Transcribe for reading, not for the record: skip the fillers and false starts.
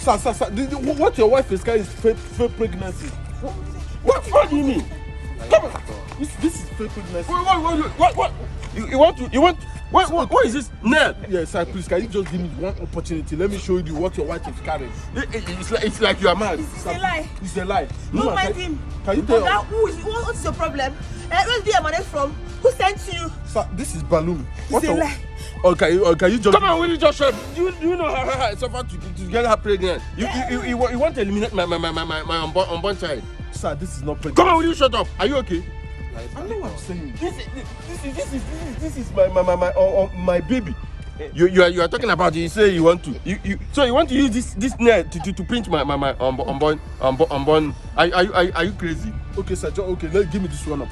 Sir, what your wife is carrying is fake pregnancy. What do you mean? Come on. This is fake pregnancy. What? You want? What is this? Nell. Yes, sir. Please, can you just give me one opportunity? Let me show you what your wife is carrying. It's like you are mad. It's a lie. It's a lie. Don't mind him. Can you tell? What's your problem? Where's the money from? Who sent you? Sir, this is balloon. It's a lie. Or can you just come on? Will you just shut? Do you know how I suffered to get her pregnant? You want to eliminate my unborn child? Sir, this is not pregnant. Come on, will you shut up? Are you okay? I know what I'm saying. This is my baby. You are talking about it. You say you want to. So you want to use this net to pinch my unborn. Are you crazy? Okay, sir. Okay, give me this one up.